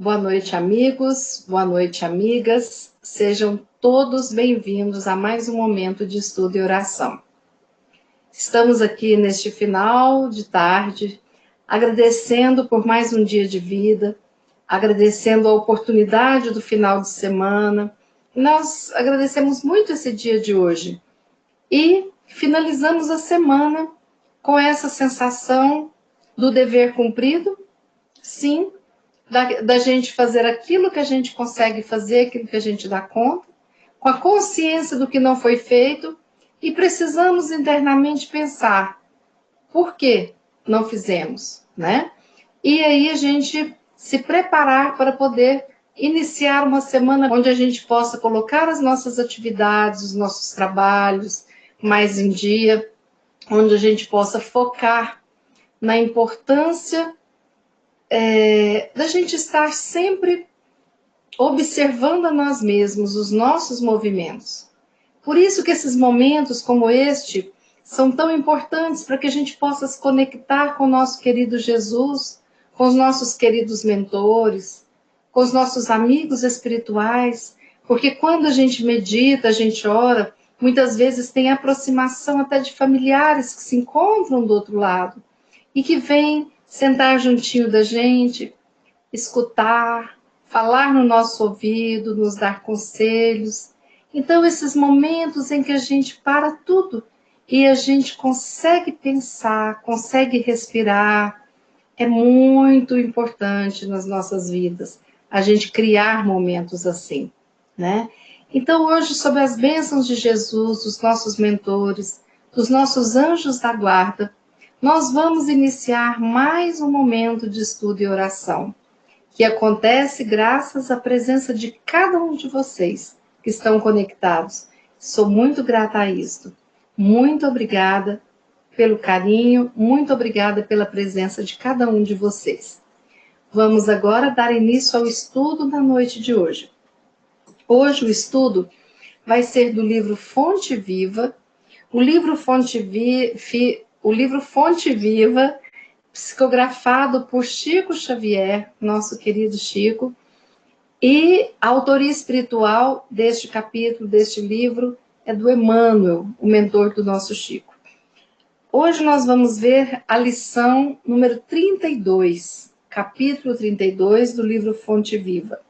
Boa noite, amigos. Boa noite, amigas. Sejam todos bem-vindos a mais um momento de estudo e oração. Estamos aqui neste final de tarde, agradecendo por mais um dia de vida, agradecendo a oportunidade do final de semana. Nós agradecemos muito esse dia de hoje e finalizamos a semana com essa sensação do dever cumprido, sim, da gente fazer aquilo que a gente consegue fazer, aquilo que a gente dá conta, com a consciência do que não foi feito, e precisamos internamente pensar por que não fizemos, né? E aí a gente se preparar para poder iniciar uma semana onde a gente possa colocar as nossas atividades, os nossos trabalhos mais em dia, onde a gente possa focar na importância da gente estar sempre observando a nós mesmos, os nossos movimentos. Por isso que esses momentos como este são tão importantes para que a gente possa se conectar com o nosso querido Jesus, com os nossos queridos mentores, com os nossos amigos espirituais, porque quando a gente medita, a gente ora, muitas vezes tem aproximação até de familiares que se encontram do outro lado e que vêm sentar juntinho da gente, escutar, falar no nosso ouvido, nos dar conselhos. Então, esses momentos em que a gente para tudo e a gente consegue pensar, consegue respirar, é muito importante nas nossas vidas a gente criar momentos assim, né? Então, hoje, sob as bênçãos de Jesus, dos nossos mentores, dos nossos anjos da guarda, nós vamos iniciar mais um momento de estudo e oração, que acontece graças à presença de cada um de vocês que estão conectados. Sou muito grata a isto. Muito obrigada pelo carinho, muito obrigada pela presença de cada um de vocês. Vamos agora dar início ao estudo da noite de hoje. Hoje o estudo vai ser do livro Fonte Viva, o livro Fonte Viva, psicografado por Chico Xavier, nosso querido Chico, e a autoria espiritual deste capítulo, deste livro, é do Emmanuel, o mentor do nosso Chico. Hoje nós vamos ver a lição número 32, capítulo 32 do livro Fonte Viva.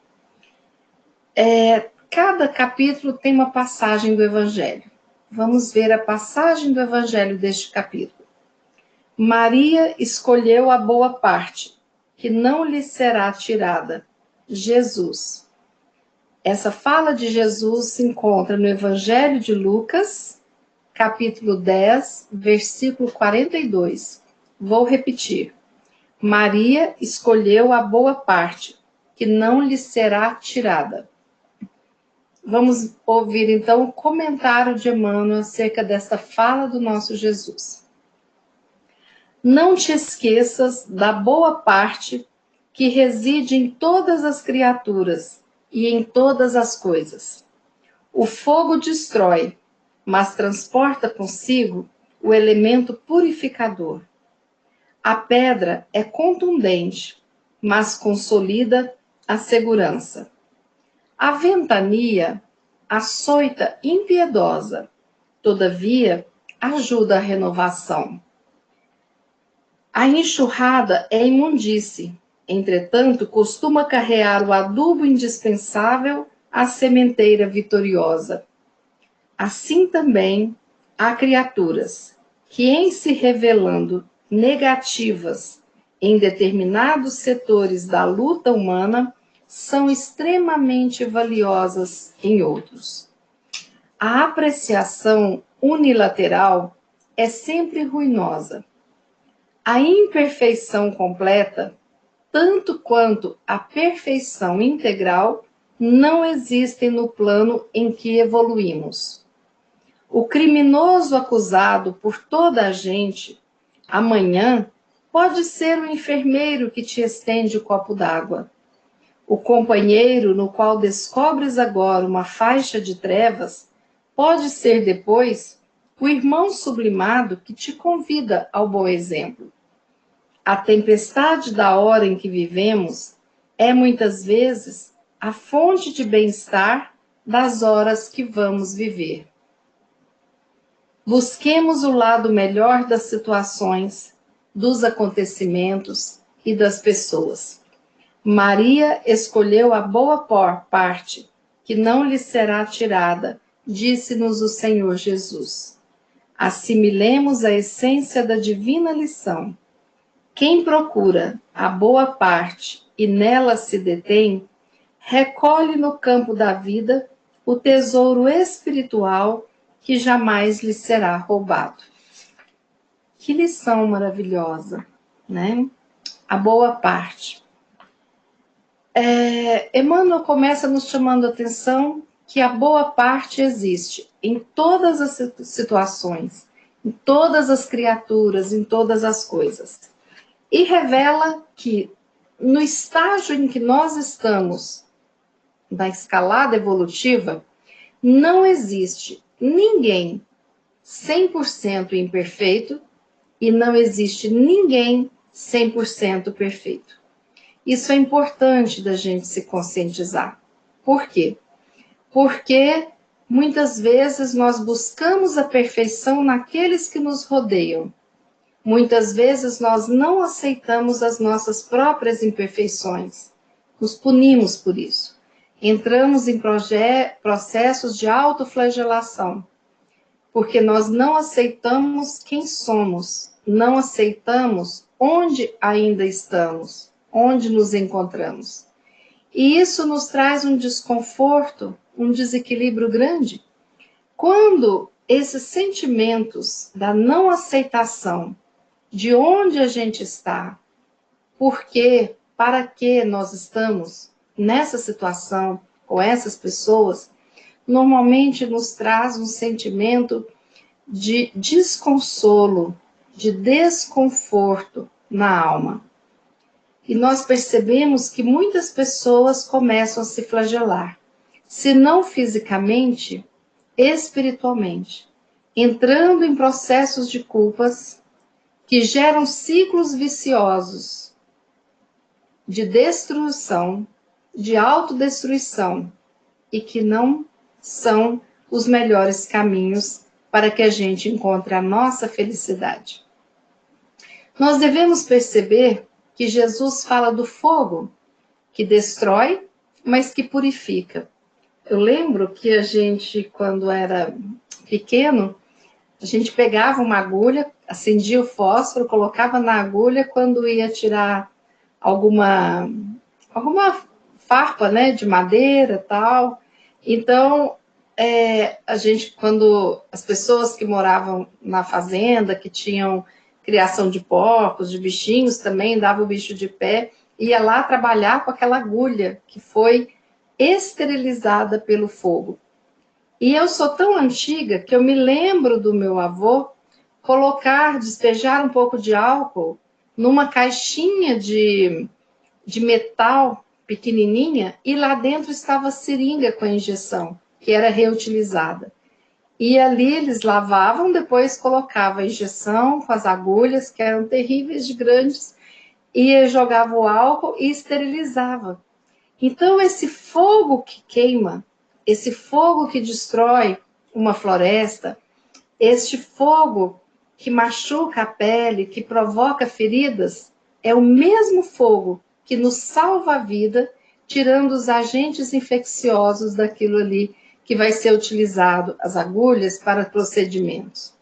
Cada capítulo tem uma passagem do Evangelho. Vamos ver a passagem do Evangelho deste capítulo. Maria escolheu a boa parte, que não lhe será tirada. Jesus. Essa fala de Jesus se encontra no Evangelho de Lucas, capítulo 10, versículo 42. Vou repetir. Maria escolheu a boa parte, que não lhe será tirada. Vamos ouvir então o comentário de Emmanuel acerca dessa fala do nosso Jesus. Não te esqueças da boa parte que reside em todas as criaturas e em todas as coisas. O fogo destrói, mas transporta consigo o elemento purificador. A pedra é contundente, mas consolida a segurança. A ventania açoita impiedosa, todavia ajuda a renovação. A enxurrada é imundície, entretanto costuma carrear o adubo indispensável à sementeira vitoriosa. Assim também há criaturas que, em se revelando negativas em determinados setores da luta humana, são extremamente valiosas em outros. A apreciação unilateral é sempre ruinosa. A imperfeição completa, tanto quanto a perfeição integral, não existem no plano em que evoluímos. O criminoso acusado por toda a gente, amanhã, pode ser o enfermeiro que te estende o copo d'água. O companheiro no qual descobres agora uma faixa de trevas, pode ser depois o irmão sublimado que te convida ao bom exemplo. A tempestade da hora em que vivemos é muitas vezes a fonte de bem-estar das horas que vamos viver. Busquemos o lado melhor das situações, dos acontecimentos e das pessoas. Maria escolheu a boa parte, que não lhe será tirada, disse-nos o Senhor Jesus. Assimilemos a essência da divina lição. Quem procura a boa parte e nela se detém, recolhe no campo da vida o tesouro espiritual que jamais lhe será roubado. Que lição maravilhosa, né? A boa parte. Emmanuel começa nos chamando a atenção que a boa parte existe em todas as situações, em todas as criaturas, em todas as coisas. E revela que no estágio em que nós estamos, da escalada evolutiva, não existe ninguém 100% imperfeito e não existe ninguém 100% perfeito. Isso é importante da gente se conscientizar. Por quê? Porque muitas vezes nós buscamos a perfeição naqueles que nos rodeiam. Muitas vezes nós não aceitamos as nossas próprias imperfeições. Nos punimos por isso. Entramos em processos de autoflagelação, porque nós não aceitamos quem somos, não aceitamos onde ainda estamos, onde nos encontramos. E isso nos traz um desconforto, um desequilíbrio grande. Quando esses sentimentos da não aceitação, de onde a gente está, por quê, para que nós estamos nessa situação, com essas pessoas, normalmente nos traz um sentimento de desconsolo, de desconforto na alma. E nós percebemos que muitas pessoas começam a se flagelar, se não fisicamente, espiritualmente, entrando em processos de culpas que geram ciclos viciosos de destruição, de autodestruição, e que não são os melhores caminhos para que a gente encontre a nossa felicidade. Nós devemos perceber que Jesus fala do fogo, que destrói, mas que purifica. Eu lembro que a gente, quando era pequeno, a gente pegava uma agulha, acendia o fósforo, colocava na agulha quando ia tirar alguma farpa, né, de madeira, tal. Então, a gente, quando as pessoas que moravam na fazenda, que tinham criação de porcos, de bichinhos também, dava o bicho de pé, ia lá trabalhar com aquela agulha que foi esterilizada pelo fogo. E eu sou tão antiga que eu me lembro do meu avô despejar um pouco de álcool numa caixinha de metal pequenininha, e lá dentro estava a seringa com a injeção, que era reutilizada. E ali eles lavavam, depois colocavam a injeção com as agulhas, que eram terríveis de grandes, e jogava o álcool e esterilizava. Então, esse fogo que queima, esse fogo que destrói uma floresta, este fogo que machuca a pele, que provoca feridas, é o mesmo fogo que nos salva a vida, tirando os agentes infecciosos daquilo ali que vai ser utilizado, as agulhas, para procedimentos,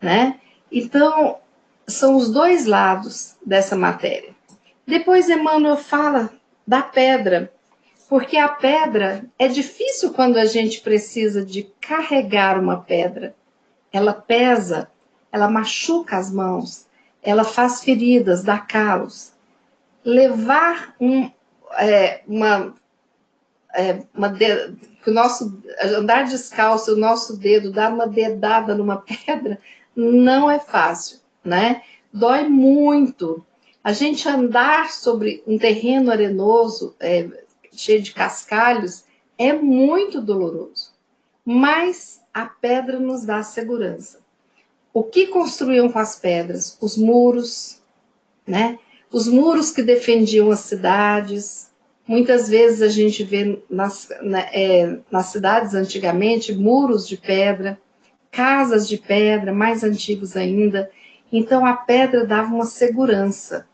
né? Então, são os dois lados dessa matéria. Depois Emmanuel fala da pedra, porque a pedra é difícil quando a gente precisa de carregar uma pedra. Ela pesa, ela machuca as mãos, ela faz feridas, dá calos. Levar o nosso andar descalço, o nosso dedo, dar uma dedada numa pedra, não é fácil, né? Dói muito. A gente andar sobre um terreno arenoso, cheio de cascalhos, é muito doloroso. Mas a pedra nos dá segurança. O que construíam com as pedras? Os muros, né? Os muros que defendiam as cidades, Muitas vezes a gente vê nas cidades antigamente muros de pedra, casas de pedra, mais antigos ainda. Então a pedra dava uma segurança,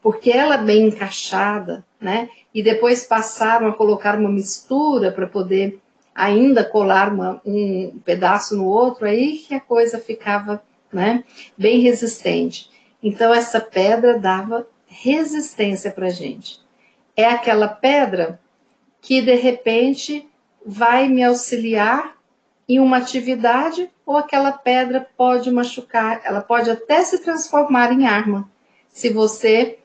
porque ela bem encaixada, né? E depois passaram a colocar uma mistura para poder ainda colar um pedaço no outro, aí que a coisa ficava, né, bem resistente. Então essa pedra dava resistência para a gente. É aquela pedra que de repente vai me auxiliar em uma atividade, ou aquela pedra pode machucar, ela pode até se transformar em arma. Se você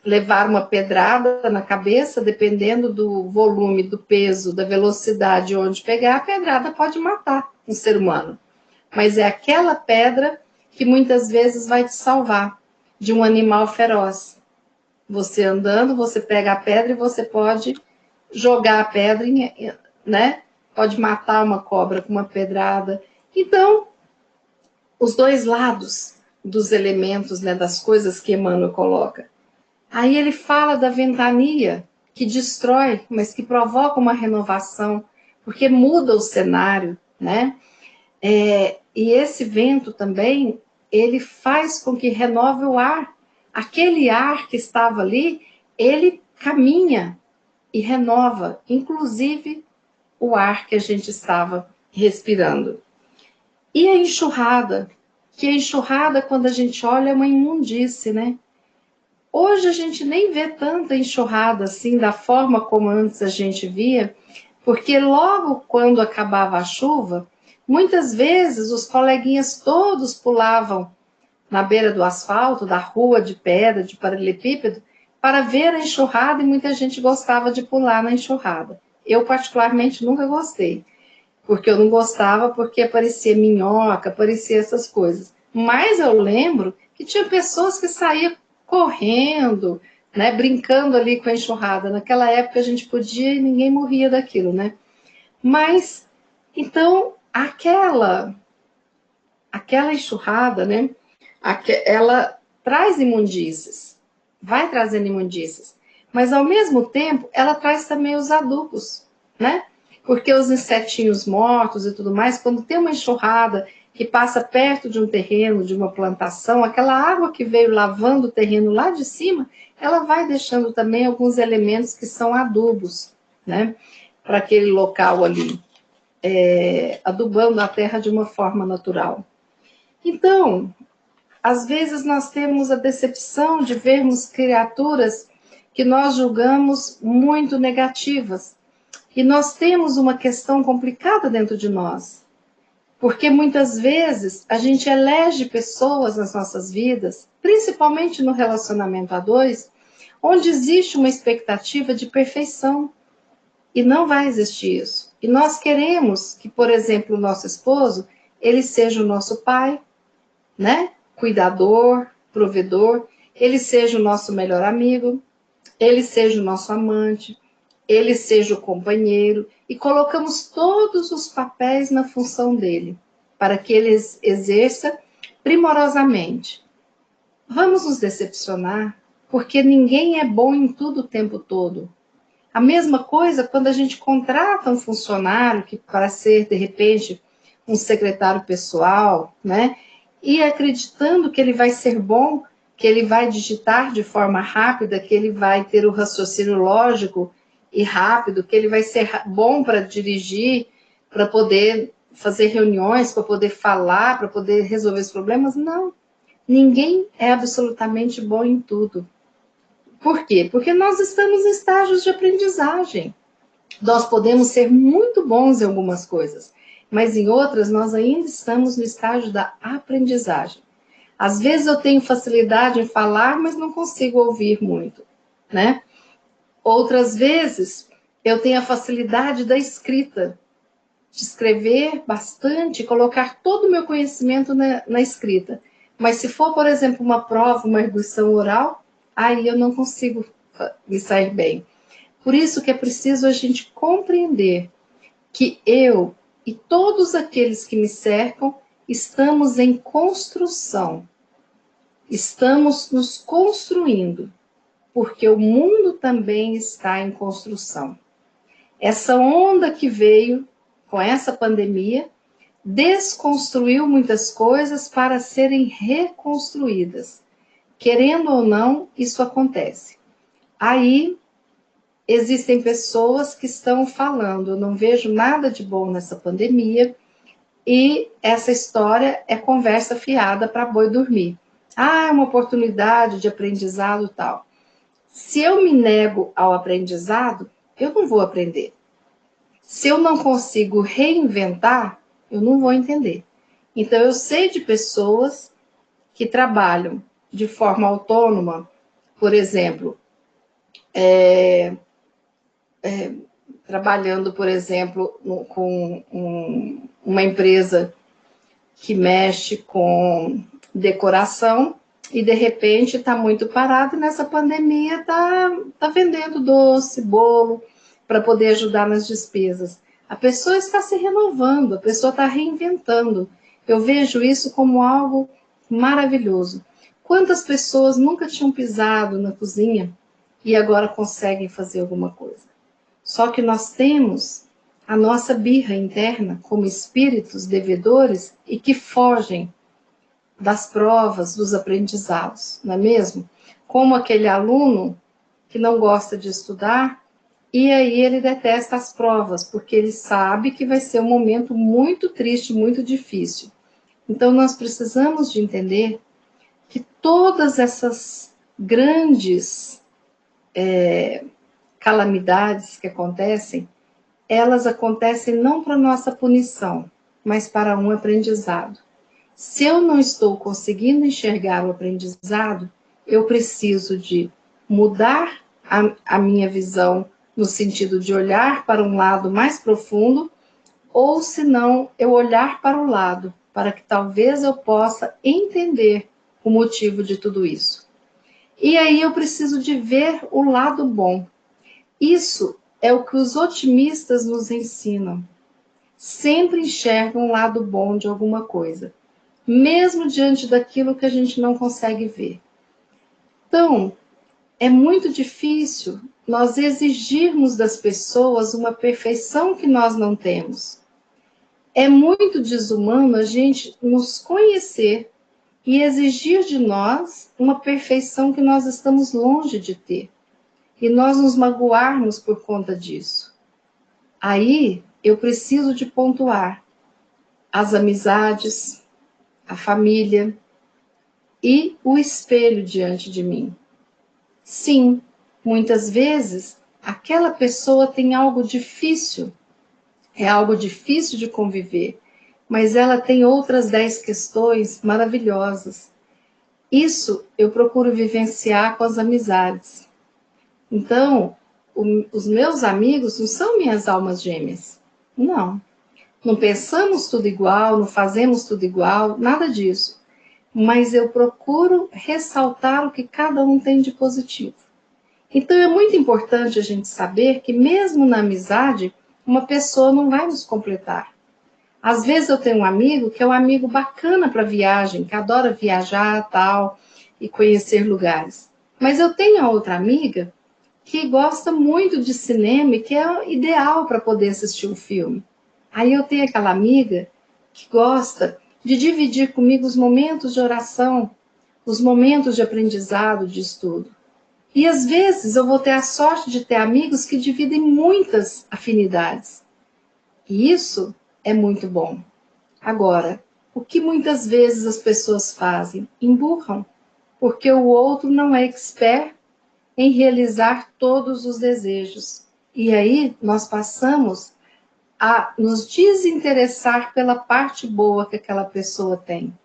levar uma pedrada na cabeça, dependendo do volume, do peso, da velocidade onde pegar, a pedrada pode matar um ser humano. Mas é aquela pedra que muitas vezes vai te salvar de um animal feroz. Você andando, você pega a pedra e você pode jogar a pedra, né? Pode matar uma cobra com uma pedrada. Então, os dois lados dos elementos, né, das coisas que Emmanuel coloca. Aí ele fala da ventania, que destrói, mas que provoca uma renovação, porque muda o cenário, né? E esse vento também, ele faz com que renove o ar. Aquele ar que estava ali, ele caminha e renova, inclusive o ar que a gente estava respirando. E a enxurrada, que a enxurrada, quando a gente olha, é uma imundície, né? Hoje a gente nem vê tanta enxurrada assim, da forma como antes a gente via, porque logo quando acabava a chuva, muitas vezes os coleguinhas todos pulavam na beira do asfalto, da rua de pedra, de paralelepípedo, para ver a enxurrada, e muita gente gostava de pular na enxurrada. Eu, particularmente, nunca gostei, porque eu não gostava porque aparecia minhoca, aparecia essas coisas. Mas eu lembro que tinha pessoas que saíam correndo, né, brincando ali com a enxurrada. Naquela época a gente podia e ninguém morria daquilo, né? Mas, então, aquela enxurrada, né, ela traz imundícies, vai trazendo imundícies, mas ao mesmo tempo ela traz também os adubos, né? Porque os insetinhos mortos e tudo mais, quando tem uma enxurrada que passa perto de um terreno, de uma plantação, aquela água que veio lavando o terreno lá de cima, ela vai deixando também alguns elementos que são adubos, né? Para aquele local ali, adubando a terra de uma forma natural. Então, às vezes nós temos a decepção de vermos criaturas que nós julgamos muito negativas. E nós temos uma questão complicada dentro de nós. Porque muitas vezes a gente elege pessoas nas nossas vidas, principalmente no relacionamento a dois, onde existe uma expectativa de perfeição. E não vai existir isso. E nós queremos que, por exemplo, o nosso esposo, ele seja o nosso pai, né? Cuidador, provedor, ele seja o nosso melhor amigo, ele seja o nosso amante, ele seja o companheiro, e colocamos todos os papéis na função dele, para que ele exerça primorosamente. Vamos nos decepcionar, porque ninguém é bom em tudo o tempo todo. A mesma coisa quando a gente contrata um funcionário que para ser, de repente, um secretário pessoal, né? E acreditando que ele vai ser bom, que ele vai digitar de forma rápida, que ele vai ter o raciocínio lógico e rápido, que ele vai ser bom para dirigir, para poder fazer reuniões, para poder falar, para poder resolver os problemas. Não, ninguém é absolutamente bom em tudo. Por quê? Porque nós estamos em estágios de aprendizagem. Nós podemos ser muito bons em algumas coisas, mas em outras nós ainda estamos no estágio da aprendizagem. Às vezes eu tenho facilidade em falar, mas não consigo ouvir muito, né? Outras vezes eu tenho a facilidade da escrita, de escrever bastante, colocar todo o meu conhecimento na escrita. Mas se for, por exemplo, uma prova, uma arguição oral, aí eu não consigo me sair bem. Por isso que é preciso a gente compreender que eu e todos aqueles que me cercam estamos em construção, estamos nos construindo. porque o mundo também está em construção. Essa onda que veio com essa pandemia desconstruiu muitas coisas para serem reconstruídas. Querendo ou não, isso acontece. Aí existem pessoas que estão falando, eu não vejo nada de bom nessa pandemia, e essa história é conversa fiada para boi dormir. Ah, é uma oportunidade de aprendizado e tal. Se eu me nego ao aprendizado, eu não vou aprender. Se eu não consigo reinventar, eu não vou entender. Então, eu sei de pessoas que trabalham de forma autônoma, por exemplo, trabalhando, por exemplo, com uma empresa que mexe com decoração e, de repente, está muito parado e nessa pandemia está vendendo doce, bolo, para poder ajudar nas despesas. A pessoa está se renovando, a pessoa está reinventando. Eu vejo isso como algo maravilhoso. Quantas pessoas nunca tinham pisado na cozinha e agora conseguem fazer alguma coisa? Só que nós temos a nossa birra interna como espíritos devedores e que fogem das provas, dos aprendizados, não é mesmo? Como aquele aluno que não gosta de estudar e aí ele detesta as provas, porque ele sabe que vai ser um momento muito triste, muito difícil. Então nós precisamos de entender que todas essas grandes calamidades que acontecem, elas acontecem não para nossa punição, mas para um aprendizado. Se eu não estou conseguindo enxergar o aprendizado, eu preciso de mudar a minha visão no sentido de olhar para um lado mais profundo, ou se não, eu olhar para o lado, para que talvez eu possa entender o motivo de tudo isso. E aí eu preciso de ver o lado bom. Isso é o que os otimistas nos ensinam. Sempre enxergam um lado bom de alguma coisa, mesmo diante daquilo que a gente não consegue ver. Então, é muito difícil nós exigirmos das pessoas uma perfeição que nós não temos. É muito desumano a gente nos conhecer e exigir de nós uma perfeição que nós estamos longe de ter. E nós nos magoarmos por conta disso. Aí eu preciso de pontuar as amizades, a família e o espelho diante de mim. Sim, muitas vezes aquela pessoa tem algo difícil, é algo difícil de conviver, mas ela tem outras 10 questões maravilhosas. Isso eu procuro vivenciar com as amizades. Então, os meus amigos não são minhas almas gêmeas. Não. Não pensamos tudo igual, não fazemos tudo igual, nada disso. Mas eu procuro ressaltar o que cada um tem de positivo. Então é muito importante a gente saber que mesmo na amizade, uma pessoa não vai nos completar. Às vezes eu tenho um amigo que é um amigo bacana para viagem, que adora viajar, tal, e conhecer lugares. Mas eu tenho a outra amiga que gosta muito de cinema e que é ideal para poder assistir um filme. Aí eu tenho aquela amiga que gosta de dividir comigo os momentos de oração, os momentos de aprendizado, de estudo. E às vezes eu vou ter a sorte de ter amigos que dividem muitas afinidades. E isso é muito bom. Agora, o que muitas vezes as pessoas fazem? Emburram, porque o outro não é expert em realizar todos os desejos. E aí nós passamos a nos desinteressar pela parte boa que aquela pessoa tem.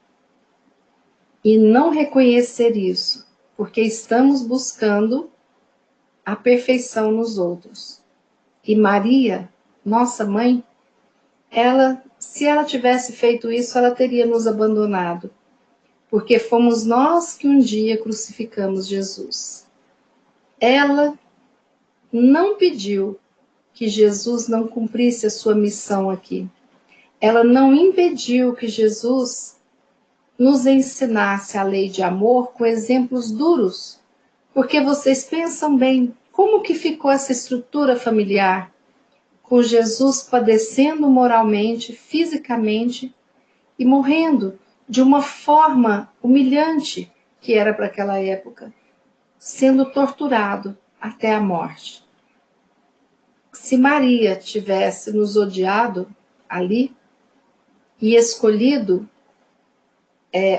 E não reconhecer isso, porque estamos buscando a perfeição nos outros. E Maria, nossa mãe, se ela tivesse feito isso, ela teria nos abandonado, porque fomos nós que um dia crucificamos Jesus. Ela não pediu que Jesus não cumprisse a sua missão aqui. Ela não impediu que Jesus nos ensinasse a lei de amor com exemplos duros, Porque vocês pensam bem, como que ficou essa estrutura familiar? Com Jesus padecendo moralmente, fisicamente e morrendo de uma forma humilhante que era para aquela época, sendo torturado até a morte. Se Maria tivesse nos odiado ali e escolhido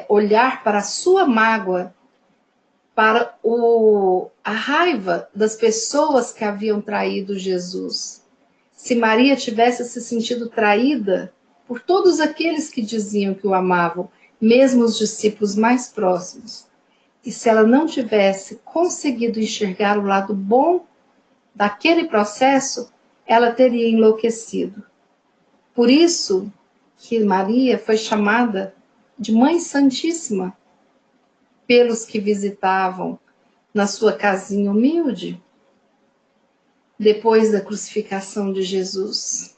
olhar para a sua mágoa, para a raiva das pessoas que haviam traído Jesus, se Maria tivesse se sentido traída por todos aqueles que diziam que o amavam, mesmo os discípulos mais próximos, e se ela não tivesse conseguido enxergar o lado bom daquele processo, ela teria enlouquecido. Por isso que Maria foi chamada de Mãe Santíssima pelos que visitavam na sua casinha humilde, depois da crucificação de Jesus,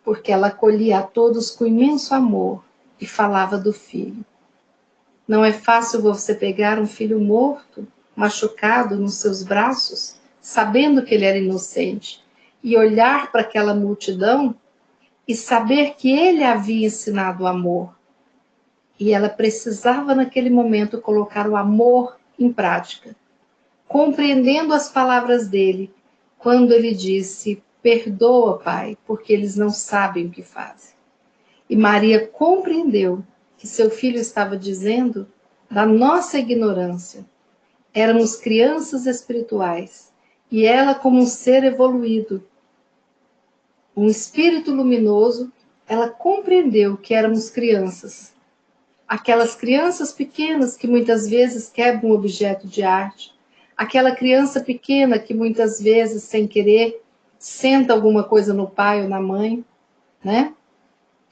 porque ela acolhia a todos com imenso amor e falava do filho. Não é fácil você pegar um filho morto, machucado nos seus braços, sabendo que ele era inocente, e olhar para aquela multidão e saber que ele havia ensinado o amor. E ela precisava, naquele momento, colocar o amor em prática, compreendendo as palavras dele, quando ele disse: perdoa, Pai, porque eles não sabem o que fazem. E Maria compreendeu que seu filho estava dizendo da nossa ignorância. Éramos crianças espirituais, e ela, como um ser evoluído, um espírito luminoso, ela compreendeu que éramos crianças. Aquelas crianças pequenas que muitas vezes quebram um objeto de arte, aquela criança pequena que muitas vezes, sem querer, senta alguma coisa no pai ou na mãe, né?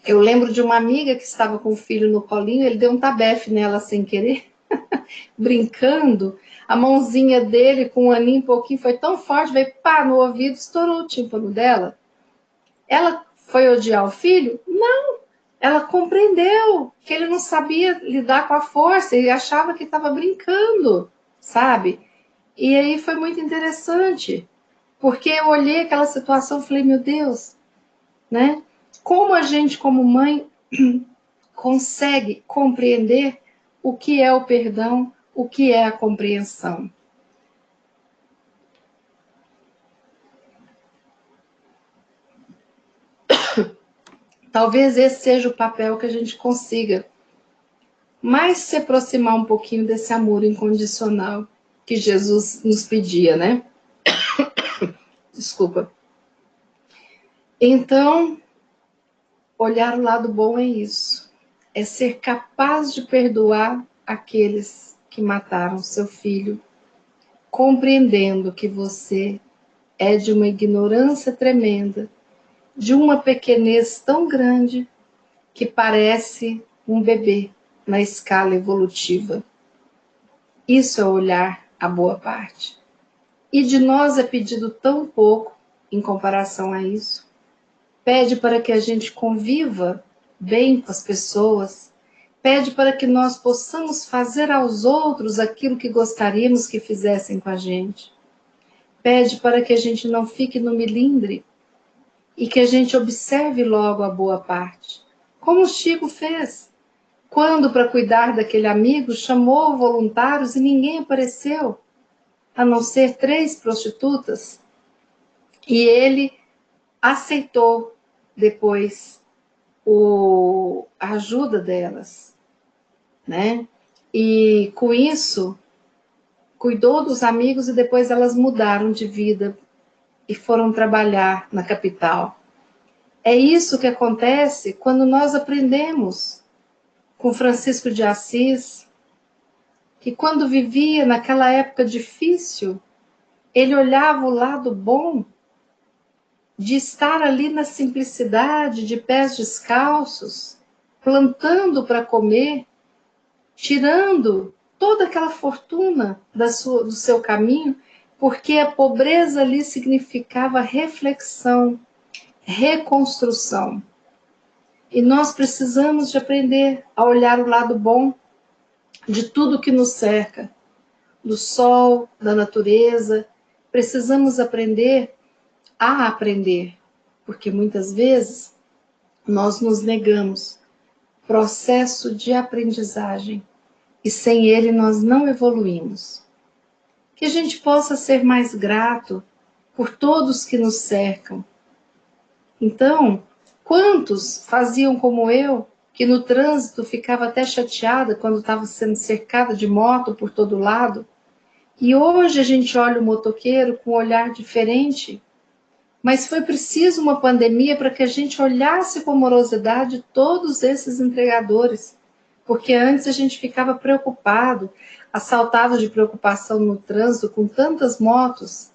Eu lembro de uma amiga que estava com o filho no colinho, ele deu um tabefe nela sem querer, brincando, a mãozinha dele com um aninho um pouquinho foi tão forte, veio pá no ouvido, estourou o tímpano dela. Ela foi odiar o filho? Não, ela compreendeu que ele não sabia lidar com a força e achava que estava brincando, sabe? E aí foi muito interessante, porque eu olhei aquela situação e falei, meu Deus, né? Como a gente, como mãe, consegue compreender o que é o perdão, o que é a compreensão. Talvez esse seja o papel que a gente consiga mais se aproximar um pouquinho desse amor incondicional que Jesus nos pedia, né? Desculpa. Então, olhar o lado bom é isso. É ser capaz de perdoar aqueles que mataram seu filho, compreendendo que você é de uma ignorância tremenda, de uma pequenez tão grande que parece um bebê na escala evolutiva. Isso é olhar a boa parte. E de nós é pedido tão pouco em comparação a isso. Pede para que a gente conviva bem com as pessoas, pede para que nós possamos fazer aos outros aquilo que gostaríamos que fizessem com a gente. Pede para que a gente não fique no milindre e que a gente observe logo a boa parte. Como o Chico fez, quando, para cuidar daquele amigo, chamou voluntários e ninguém apareceu, a não ser 3 prostitutas, e ele aceitou depois a ajuda delas, né? E com isso, cuidou dos amigos e depois elas mudaram de vida e foram trabalhar na capital. É isso que acontece quando nós aprendemos com Francisco de Assis, que quando vivia naquela época difícil, ele olhava o lado bom de estar ali na simplicidade, de pés descalços, plantando para comer, tirando toda aquela fortuna do seu caminho, porque a pobreza ali significava reflexão, reconstrução. E nós precisamos de aprender a olhar o lado bom de tudo que nos cerca, do sol, da natureza. Precisamos aprender a aprender, porque muitas vezes nós nos negamos. Processo de aprendizagem, e sem ele nós não evoluímos. Que a gente possa ser mais grato por todos que nos cercam. Então, quantos faziam como eu, que no trânsito ficava até chateada quando estava sendo cercada de moto por todo lado, e hoje a gente olha o motoqueiro com um olhar diferente, mas foi preciso uma pandemia para que a gente olhasse com amorosidade todos esses entregadores, porque antes a gente ficava preocupado, assaltado de preocupação no trânsito com tantas motos,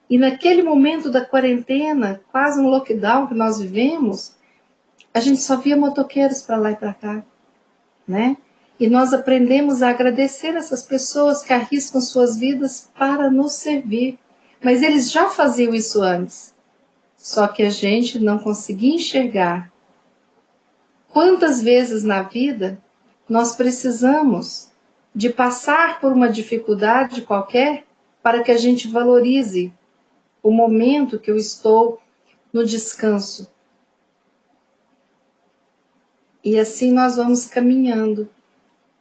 e naquele momento da quarentena, quase um lockdown que nós vivemos, a gente só via motoqueiros para lá e para cá, né? E nós aprendemos a agradecer essas pessoas que arriscam suas vidas para nos servir. Mas eles já faziam isso antes. Só que a gente não conseguia enxergar. Quantas vezes na vida nós precisamos de passar por uma dificuldade qualquer para que a gente valorize o momento que eu estou no descanso. E assim nós vamos caminhando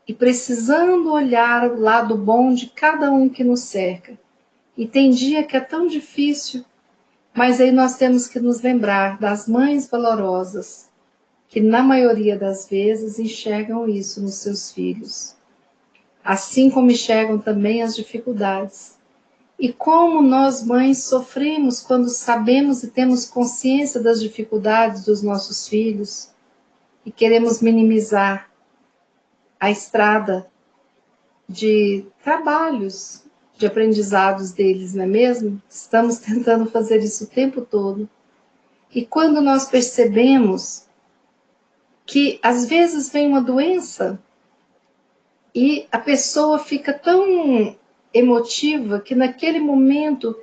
e precisando olhar o lado bom de cada um que nos cerca. E tem dia que é tão difícil, mas aí nós temos que nos lembrar das mães valorosas, que na maioria das vezes enxergam isso nos seus filhos, assim como enxergam também as dificuldades. E como nós mães sofremos quando sabemos e temos consciência das dificuldades dos nossos filhos e queremos minimizar a estrada de trabalhos, de aprendizados deles, não é mesmo? Estamos tentando fazer isso o tempo todo. E quando nós percebemos que às vezes vem uma doença e a pessoa fica tão emotiva que naquele momento,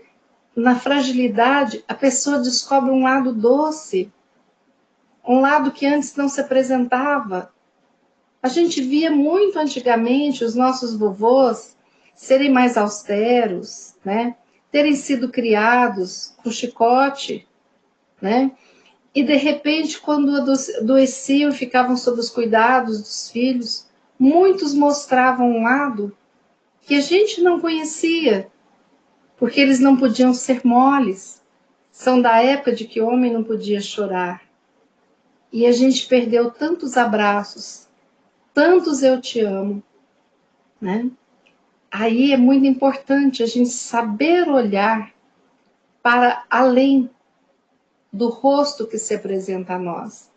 na fragilidade, a pessoa descobre um lado doce, um lado que antes não se apresentava. A gente via muito antigamente os nossos vovôs serem mais austeros, né? Terem sido criados com chicote, né? E de repente, quando adoeciam e ficavam sob os cuidados dos filhos, muitos mostravam um lado que a gente não conhecia, porque eles não podiam ser moles. São da época de que o homem não podia chorar. E a gente perdeu tantos abraços, tantos eu te amo, né? Aí é muito importante a gente saber olhar para além do rosto que se apresenta a nós.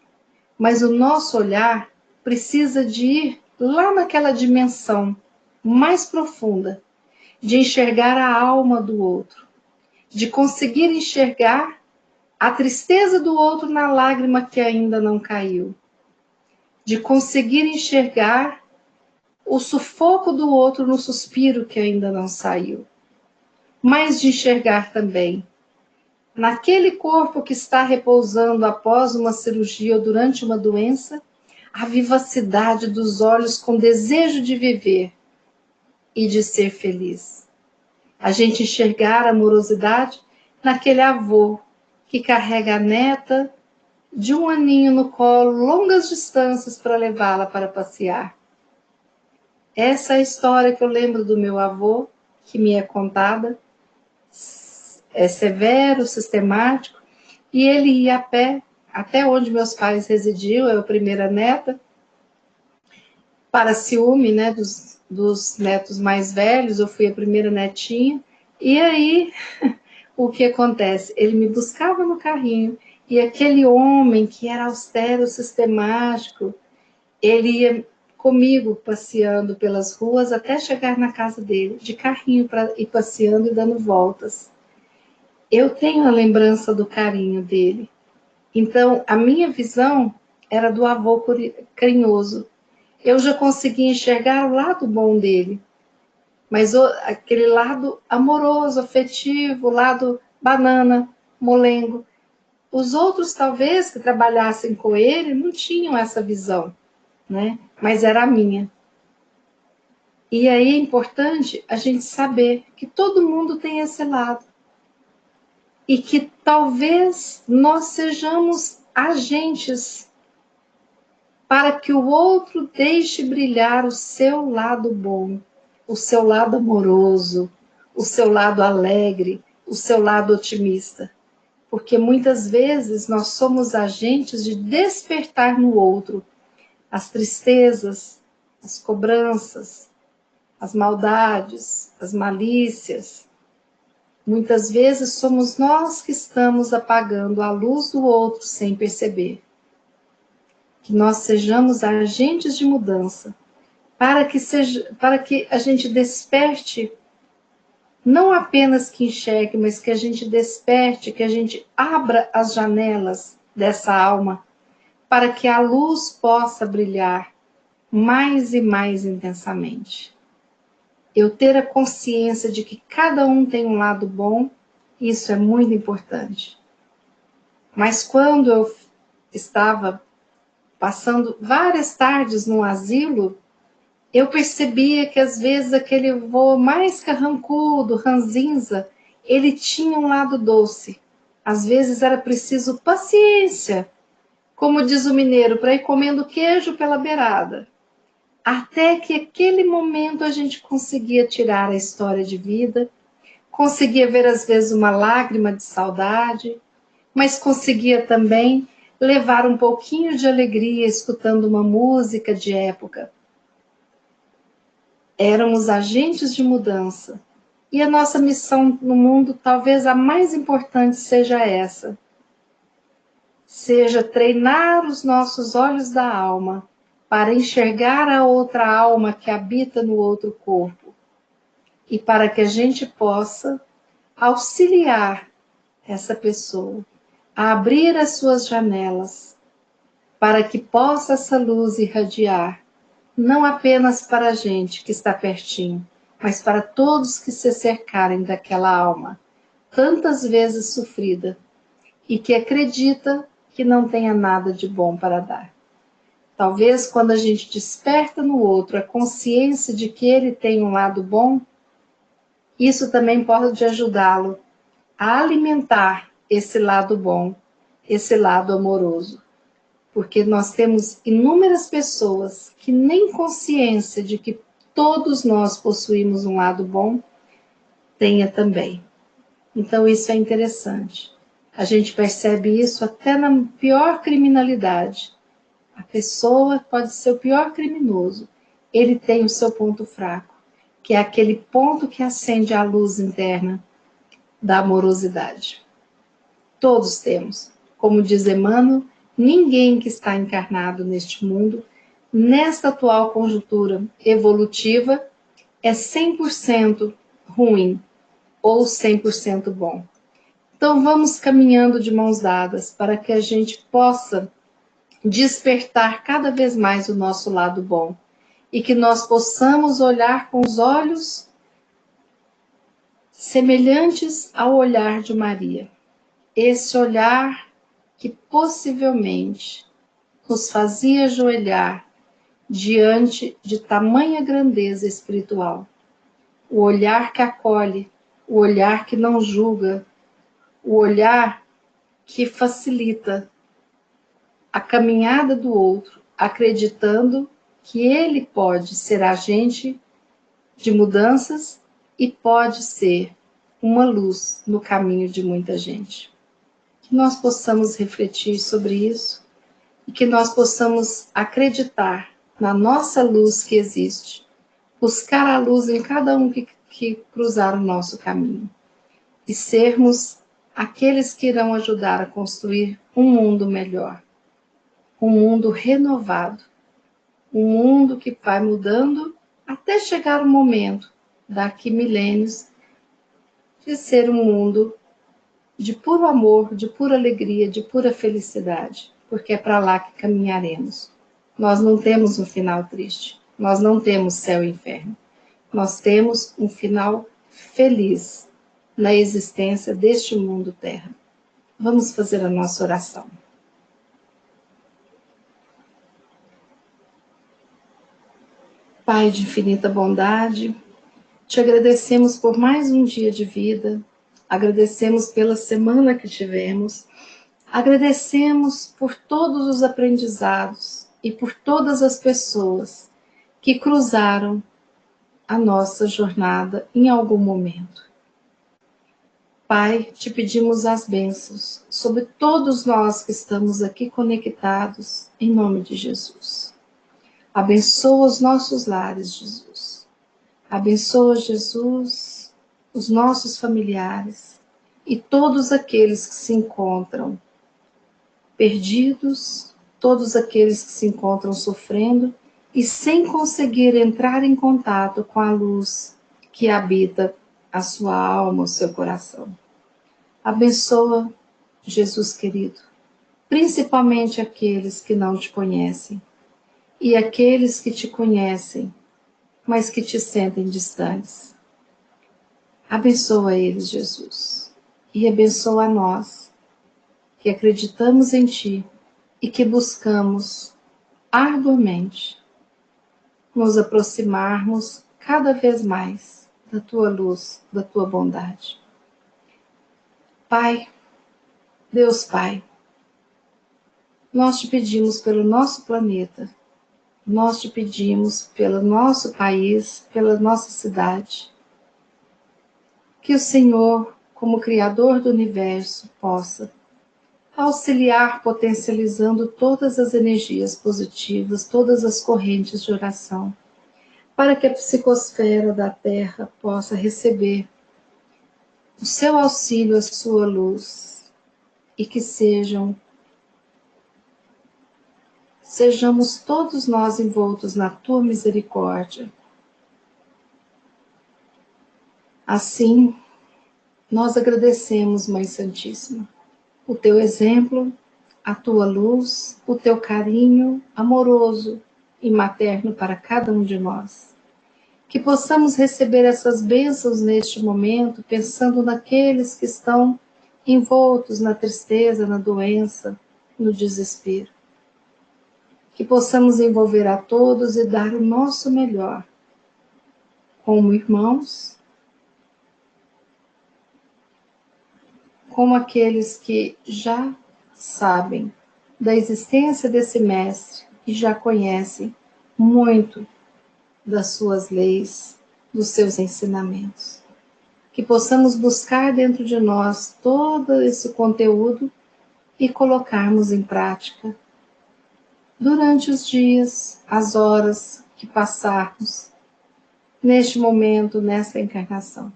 Mas o nosso olhar precisa de ir lá naquela dimensão mais profunda, de enxergar a alma do outro, de conseguir enxergar a tristeza do outro na lágrima que ainda não caiu, de conseguir enxergar o sufoco do outro no suspiro que ainda não saiu, mas de enxergar também naquele corpo que está repousando após uma cirurgia ou durante uma doença, a vivacidade dos olhos com desejo de viver e de ser feliz. A gente enxergar a amorosidade naquele avô que carrega a neta de um aninho no colo, longas distâncias para levá-la para passear. Essa é a história que eu lembro do meu avô, que me é contada. É severo, sistemático, e ele ia a pé até onde meus pais residiam, eu a primeira neta, para ciúme, né, dos netos mais velhos, eu fui a primeira netinha, e aí o que acontece? Ele me buscava no carrinho, e aquele homem que era austero, sistemático, ele ia comigo passeando pelas ruas até chegar na casa dele, de carrinho para ir passeando e dando voltas. Eu tenho a lembrança do carinho dele. Então, a minha visão era do avô carinhoso. Eu já conseguia enxergar o lado bom dele, mas aquele lado amoroso, afetivo, o lado banana, molengo. Os outros, talvez, que trabalhassem com ele, não tinham essa visão, né? Mas era a minha. E aí é importante a gente saber que todo mundo tem esse lado. E que talvez nós sejamos agentes para que o outro deixe brilhar o seu lado bom, o seu lado amoroso, o seu lado alegre, o seu lado otimista. Porque muitas vezes nós somos agentes de despertar no outro as tristezas, as cobranças, as maldades, as malícias. Muitas vezes somos nós que estamos apagando a luz do outro sem perceber. Que nós sejamos agentes de mudança, para que a gente desperte, não apenas que enxergue, mas que a gente desperte, que a gente abra as janelas dessa alma, para que a luz possa brilhar mais e mais intensamente. Eu ter a consciência de que cada um tem um lado bom, isso é muito importante. Mas quando eu estava passando várias tardes no asilo, eu percebia que às vezes aquele vô mais carrancudo, ranzinza, ele tinha um lado doce. Às vezes era preciso paciência, como diz o mineiro, para ir comendo queijo pela beirada. Até que aquele momento a gente conseguia tirar a história de vida, conseguia ver às vezes uma lágrima de saudade, mas conseguia também levar um pouquinho de alegria escutando uma música de época. Éramos agentes de mudança. E a nossa missão no mundo, talvez a mais importante seja essa. Seja treinar os nossos olhos da alma para enxergar a outra alma que habita no outro corpo. E para que a gente possa auxiliar essa pessoa a abrir as suas janelas, para que possa essa luz irradiar, não apenas para a gente que está pertinho, mas para todos que se cercarem daquela alma, tantas vezes sofrida, e que acredita que não tenha nada de bom para dar. Talvez quando a gente desperta no outro a consciência de que ele tem um lado bom, isso também pode ajudá-lo a alimentar esse lado bom, esse lado amoroso. Porque nós temos inúmeras pessoas que nem consciência de que todos nós possuímos um lado bom, tenha também. Então isso é interessante. A gente percebe isso até na pior criminalidade. A pessoa pode ser o pior criminoso. Ele tem o seu ponto fraco, que é aquele ponto que acende a luz interna da amorosidade. Todos temos. Como diz Emmanuel, ninguém que está encarnado neste mundo, nesta atual conjuntura evolutiva, é 100% ruim ou 100% bom. Então vamos caminhando de mãos dadas para que a gente possa despertar cada vez mais o nosso lado bom e que nós possamos olhar com os olhos semelhantes ao olhar de Maria. Esse olhar que possivelmente nos fazia ajoelhar diante de tamanha grandeza espiritual. O olhar que acolhe, o olhar que não julga, o olhar que facilita a caminhada do outro, acreditando que ele pode ser agente de mudanças e pode ser uma luz no caminho de muita gente. Que nós possamos refletir sobre isso e que nós possamos acreditar na nossa luz que existe, buscar a luz em cada um que cruzar o nosso caminho e sermos aqueles que irão ajudar a construir um mundo melhor, um mundo renovado, um mundo que vai mudando até chegar o momento, daqui milênios, de ser um mundo de puro amor, de pura alegria, de pura felicidade, porque é para lá que caminharemos. Nós não temos um final triste, nós não temos céu e inferno, nós temos um final feliz na existência deste mundo terra. Vamos fazer a nossa oração. Pai de infinita bondade, te agradecemos por mais um dia de vida, agradecemos pela semana que tivemos, agradecemos por todos os aprendizados e por todas as pessoas que cruzaram a nossa jornada em algum momento. Pai, te pedimos as bênçãos sobre todos nós que estamos aqui conectados, em nome de Jesus. Abençoa os nossos lares, Jesus. Abençoa, Jesus, os nossos familiares e todos aqueles que se encontram perdidos, todos aqueles que se encontram sofrendo e sem conseguir entrar em contato com a luz que habita a sua alma, o seu coração. Abençoa, Jesus querido, principalmente aqueles que não te conhecem e aqueles que te conhecem, mas que te sentem distantes. Abençoa eles, Jesus, e abençoa a nós, que acreditamos em Ti e que buscamos arduamente nos aproximarmos cada vez mais da Tua luz, da Tua bondade. Pai, Deus Pai, nós te pedimos pelo nosso planeta, nós te pedimos pelo nosso país, pela nossa cidade, que o Senhor, como Criador do Universo, possa auxiliar potencializando todas as energias positivas, todas as correntes de oração, para que a psicosfera da Terra possa receber o seu auxílio, a sua luz, e que sejamos todos nós envoltos na tua misericórdia. Assim, nós agradecemos, Mãe Santíssima, o teu exemplo, a tua luz, o teu carinho amoroso e materno para cada um de nós. Que possamos receber essas bênçãos neste momento, pensando naqueles que estão envoltos na tristeza, na doença, no desespero. Que possamos envolver a todos e dar o nosso melhor, como irmãos, como aqueles que já sabem da existência desse mestre e já conhecem muito das suas leis, dos seus ensinamentos. Que possamos buscar dentro de nós todo esse conteúdo e colocarmos em prática durante os dias, as horas que passarmos neste momento, nessa encarnação.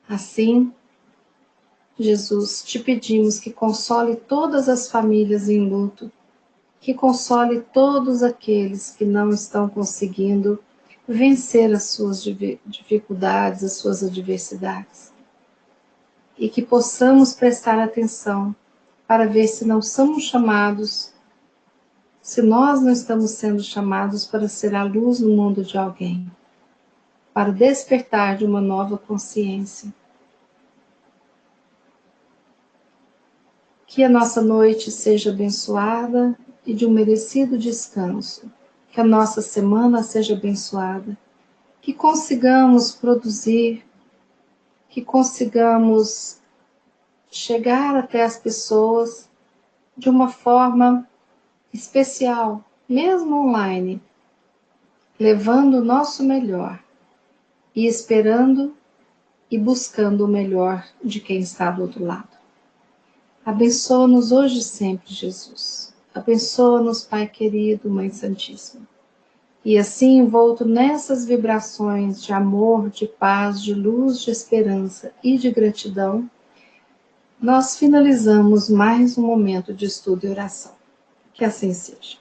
Assim, Jesus, te pedimos que console todas as famílias em luto, que console todos aqueles que não estão conseguindo vencer as suas dificuldades, as suas adversidades. E que possamos prestar atenção para ver se não somos chamados, se nós não estamos sendo chamados para ser a luz no mundo de alguém, para despertar de uma nova consciência. Que a nossa noite seja abençoada e de um merecido descanso. Que a nossa semana seja abençoada. Que consigamos produzir, que consigamos chegar até as pessoas de uma forma especial, mesmo online, levando o nosso melhor e esperando e buscando o melhor de quem está do outro lado. Abençoa-nos hoje e sempre, Jesus. Abençoa-nos, Pai querido, Mãe Santíssima. E assim, envolto nessas vibrações de amor, de paz, de luz, de esperança e de gratidão, nós finalizamos mais um momento de estudo e oração. Que assim seja.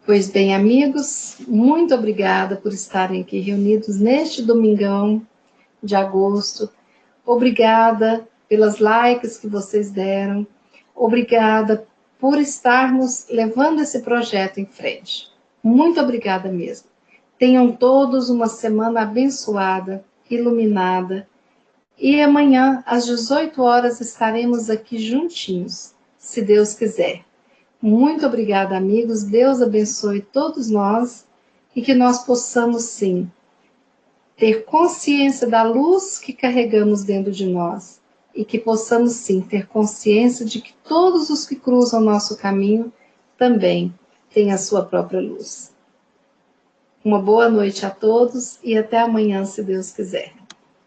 Pois bem, amigos, muito obrigada por estarem aqui reunidos neste domingão de agosto. Obrigada pelas likes que vocês deram. Obrigada por estarmos levando esse projeto em frente. Muito obrigada mesmo. Tenham todos uma semana abençoada, iluminada. E amanhã, às 18 horas, estaremos aqui juntinhos, se Deus quiser, Muito obrigada, amigos. Deus abençoe todos nós e que nós possamos, sim, ter consciência da luz que carregamos dentro de nós e que possamos, sim, ter consciência de que todos os que cruzam o nosso caminho também têm a sua própria luz. Uma boa noite a todos e até amanhã, se Deus quiser.